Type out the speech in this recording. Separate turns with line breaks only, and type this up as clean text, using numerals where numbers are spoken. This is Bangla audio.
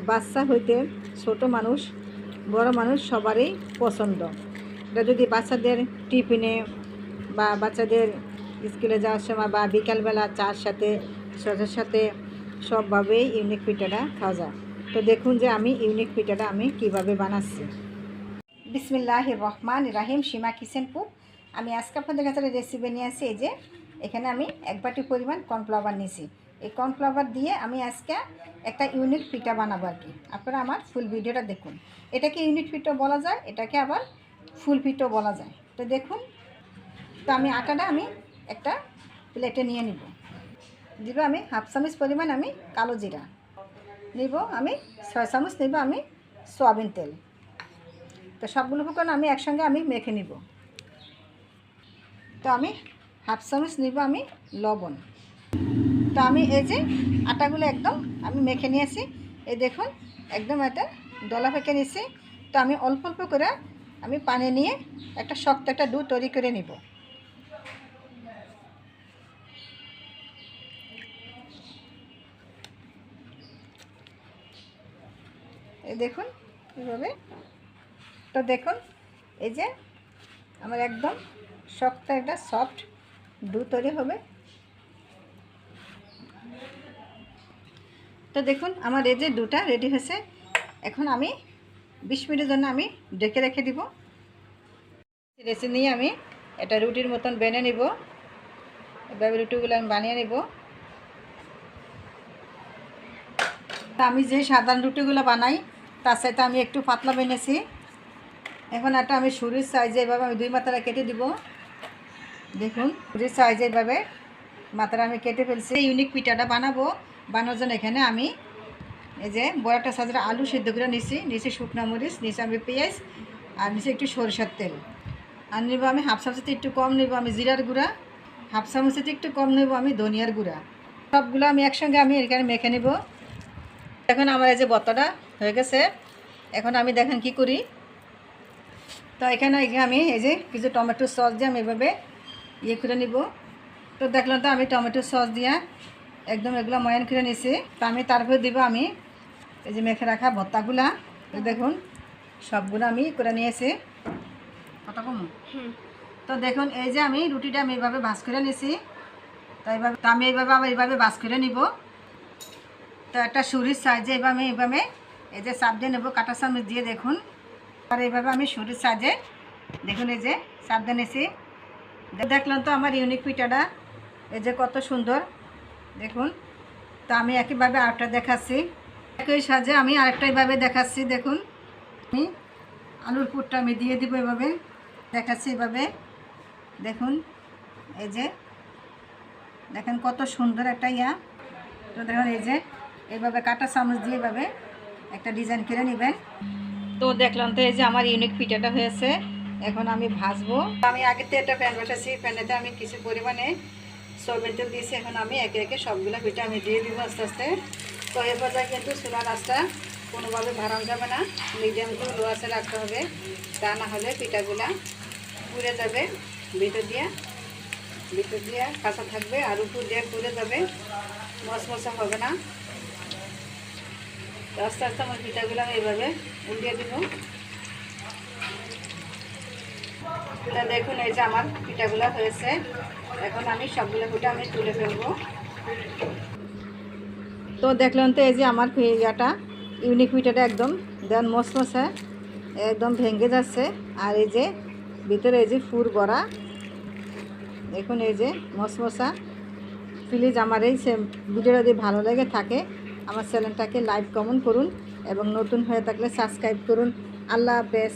বাচ্চা হইতে ছোট মানুষ বড় মানুষ সবারই পছন্দ। এটা যদি বাচ্চাদের টিফিনে বা বাচ্চাদের স্কুলে যাওয়ার সময় বা বিকালবেলা চার সাথে সসের সাথে সবভাবেই ইউনিক পিঠাটা খাওয়া যায়। তো দেখুন যে আমি ইউনিক পিঠাটা আমি কিভাবে বানাচ্ছি। বিসমিল্লাহির রহমানির রহিম, সীমা কিচেন কুক। আমি আজকে আপনাদের কাছে রেসিপি নিয়ে আসি। এই যে এখানে আমি 1 বাটি পরিমাণ কর্নফ্লাওয়ার নিয়েছি। এই কর্নফ্লাওয়ার দিয়ে আমি আজকে একটা ইউনিক পিঠা বানাবো আর কি। আপনারা আমার ফুল ভিডিওটা দেখুন। এটাকে ইউনিক পিঠা বলা যায়, এটাকে আবার ফুল পিঠাও বলা যায়। তো দেখুন, তো আমি আটাটা আমি একটা প্লেটে নিয়ে নিব। দিব আমি 1/2 চামচ পরিমাণ আমি কালো জিরা নিব, আমি 6 চামচ নিব আমি সয়াবিন তেল। তো সবগুলো উপকরণ আমি একসঙ্গে আমি মেখে নিব। তো আমি 1/2 চামচ নিব আমি লবণ। তো আমি এই যে আটাগুলো একদম আমি মেখে নিয়েছি। এই দেখুন একদম এটা ডলা পেকে নিয়েছি। তো আমি অল্প অল্প করে আমি পানি নিয়ে একটা শক্ত একটা ডো তৈরি করে নিব। এই দেখুন এইভাবে। তো দেখুন এই যে আমার একদম শক্ত একটা সফট ডো তৈরি হবে। তো দেখুন আমার এই যে ডোটা রেডি হয়েছে। এখন আমি 20 মিনিটের জন্য আমি ঢেকে রেখে দিব। রেসি নিয়ে আমি এটা রুটির মতন বেনে নিব। এভাবে রুটিগুলো আমি বানিয়ে নিব। তা আমি যে সাধারণ রুটিগুলো বানাই তার সাথে আমি একটু পাতলা বেনেছি। এখন একটা আমি ছুরির সাইজে এভাবে আমি 2 মাথাটা কেটে দিব। দেখুন ছুরির সাইজে এভাবে মাথাটা আমি কেটে ফেলছি। ইউনিক পিঠাটা বানানোর জন্য এখানে আমি এই যে বড় একটা সাইজের আলু সিদ্ধ করে নিচে শুকনো মরিচ, নিচে আমি পেঁয়াজ, আর নিচে একটু সরিষার তেল আর নিব আমি 1/2 চামচের একটু কম নেব আমি জিরার গুঁড়া, 1/2 চামচের একটু কম নেব আমি ধনিয়ার গুঁড়া। সবগুলো আমি একসঙ্গে আমি এখানে মেখে নেব। এখন আমার এই যে বত্তাটা হয়ে গেছে। এখন আমি দেখেন কি করি। তো এখানে আমি এই যে কিছু টমেটো সস দিয়ে আমি এভাবে ইয়ে করে নিব। তো দেখলাম তো আমি টমেটো সস দিয়ে একদম এগুলো ময়ান করে নিয়েছি। তো আমি তারপরে দিব আমি এই যে মেখে রাখা ভর্তাগুলা। দেখুন সবগুলো আমি করে নিয়েছি। কত কম। তো দেখুন এই যে আমি রুটিটা আমি এইভাবে ভাজ করে নিয়েছি। তো আমি এইভাবে আবার এইভাবে ভাজ করে নিব। তো একটা ছুরির সাইজে এইভাবে এই যে চাপ দিয়ে নেব, কাঁটা চামচ দিয়ে। দেখুন আর এইভাবে আমি ছুরির সাইজে দেখুন এই যে চাপ দিয়ে নিয়েছি। দেখলাম তো আমার ইউনিক পিঠাটা এই যে কত সুন্দর দেখুন। তো আমি একইভাবে আরেকটা দেখাচ্ছি, একই সাজে আমি আরেকটা এইভাবে দেখাচ্ছি। দেখুন আমি আলুর পুরটা আমি দিয়ে দিব, এভাবে দেখাচ্ছি এভাবে। দেখুন এই যে দেখেন কত সুন্দর একটা ইয়া। তো দেখুন এই যে এইভাবে কাঁটা চামচ দিয়ে এভাবে একটা ডিজাইন করে নেবেন। তো দেখলাম তো এই যে আমার ইউনিক পিঠাটা হয়েছে। এখন আমি ভাজবো। আমি আগেতে একটা প্যান বসাচ্ছি, প্যানেতে আমি কিছু পরিমাণে সয়াবিন তেল দিয়েছি। এখন আমি একে একে সবগুলো পিঠা আমি দিয়ে দিব আস্তে আস্তে। তো এ পর্যায়ে কিন্তু চুলার আঁচটা কোনোভাবে বাড়ানো যাবে না, মিডিয়াম টু লো আঁচে রাখতে হবে। তা না হলে পিঠাগুলা পুড়ে যাবে, ভিতর দিয়ে কাঁচা থাকবে আর উপর দিয়ে পুড়ে যাবে, মশমশা হবে না। তো আস্তে আস্তে আমার পিঠাগুলো আমি এইভাবে উল্টিয়ে দিব। দেখুন এই যে আমার পিঠাগুলো হয়েছে। এখন আমি সবগুলো পিঠা আমি তুলে ফেলবো। তো দেখলেন তো এই যে আমার ইয়াটা ইউনিক পিঠাটা একদম দেন মশমশা একদম ভেঙে যাচ্ছে। আর এই যে ভিতরে এই যে ফুর ভরা দেখুন এই যে মশমশা। প্লিজ আমার এই ভিডিওটা যদি ভালো লেগে থাকে আমার চ্যানেলটাকে লাইক কমেন্ট করুন এবং নতুন হয়ে থাকলে সাবস্ক্রাইব করুন। আল্লাহ হাফেজ।